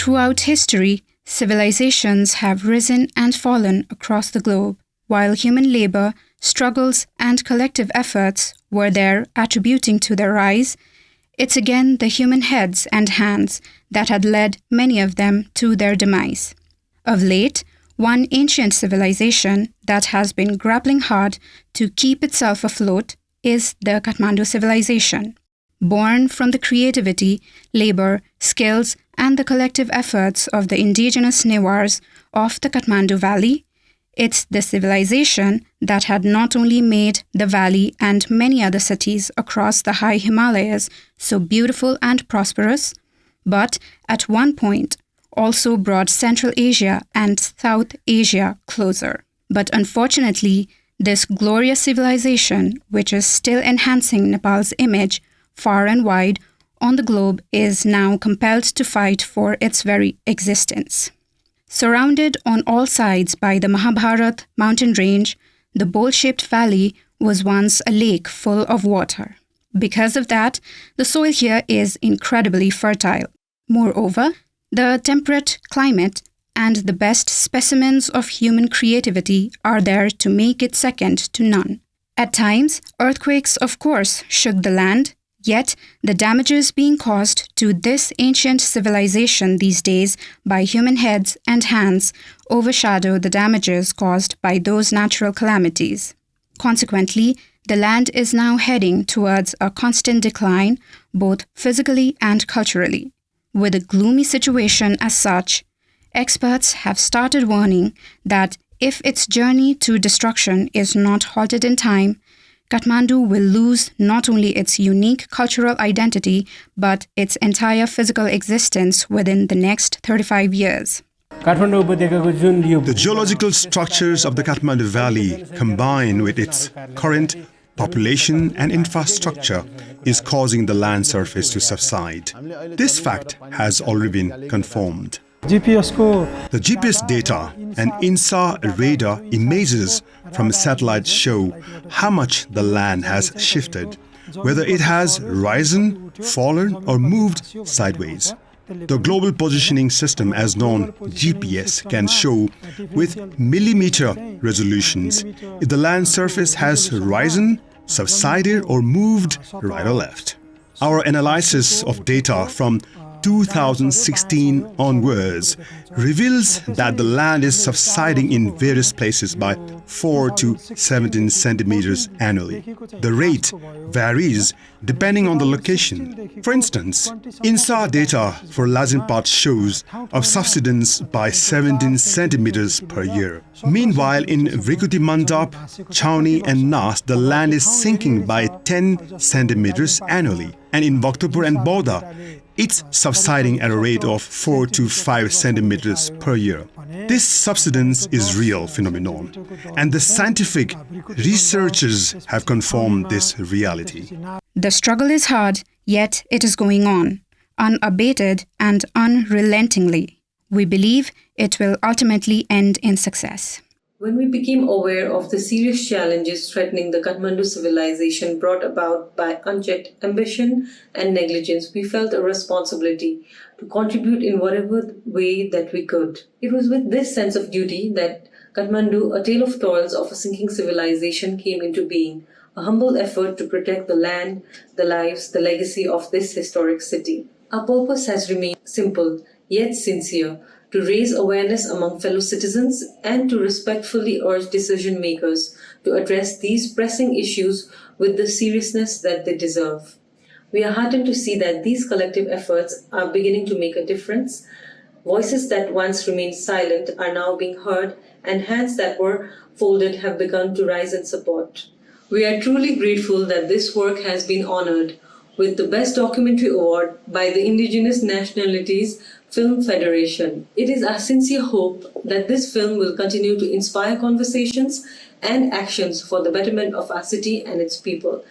Throughout history, civilizations have risen and fallen across the globe. While human labor, struggles, and collective efforts were there attributing to their rise, it's again the human heads and hands that had led many of them to their demise. Of late, one ancient civilization that has been grappling hard to keep itself afloat is the Kathmandu Civilization. Born from the creativity, labor, skills, and the collective efforts of the indigenous Newars of the Kathmandu Valley, it's the civilization that had not only made the valley and many other cities across the high Himalayas so beautiful and prosperous, but at one point also brought Central Asia and South Asia closer. But unfortunately, this glorious civilization, which is still enhancing Nepal's image far and wide on the globe, is now compelled to fight for its very existence. Surrounded on all sides by the Mahabharat mountain range, the bowl-shaped valley was once a lake full of water. Because of that, the soil here is incredibly fertile. Moreover, the temperate climate and the best specimens of human creativity are there to make it second to none. At times, earthquakes, of course, shook the land, yet the damages being caused to this ancient civilization these days by human heads and hands overshadow the damages caused by those natural calamities. Consequently, the land is now heading towards a constant decline, both physically and culturally. With a gloomy situation as such, experts have started warning that if its journey to destruction is not halted in time, Kathmandu will lose not only its unique cultural identity, but its entire physical existence within the next 35 years. The geological structures of the Kathmandu Valley, combined with its current population and infrastructure, is causing the land surface to subside. This fact has already been confirmed. The GPS data and INSA radar images from satellites show how much the land has shifted, whether it has risen, fallen, or moved sideways. The Global Positioning System, as known GPS, can show with millimeter resolutions if the land surface has risen, subsided, or moved right or left. Our analysis of data from 2016 onwards reveals that the land is subsiding in various places by 4 to 17 centimeters annually. The rate varies depending on the location. For instance, INSA data for Lazinpat shows a subsidence by 17 centimeters per year. Meanwhile, in Vrikuti Mandap, Chhauni and Nas, the land is sinking by 10 centimeters annually. And in Bhaktapur and Bodha, it's subsiding at a rate of 4 to 5 centimeters per year. This subsidence is a real phenomenon, and the scientific researchers have confirmed this reality. The struggle is hard, yet it is going on, unabated and unrelentingly. We believe it will ultimately end in success. When we became aware of the serious challenges threatening the Kathmandu civilization brought about by unchecked ambition and negligence, we felt a responsibility to contribute in whatever way that we could. It was with this sense of duty that Kathmandu, a tale of toils of a sinking civilization, came into being, a humble effort to protect the land, the lives, the legacy of this historic city. Our purpose has remained simple, yet sincere, to raise awareness among fellow citizens and to respectfully urge decision makers to address these pressing issues with the seriousness that they deserve. We are heartened to see that these collective efforts are beginning to make a difference. Voices that once remained silent are now being heard, and hands that were folded have begun to rise in support. We are truly grateful that this work has been honored with the Best Documentary Award by the Indigenous Nationalities Film Federation. It is our sincere hope that this film will continue to inspire conversations and actions for the betterment of our city and its people.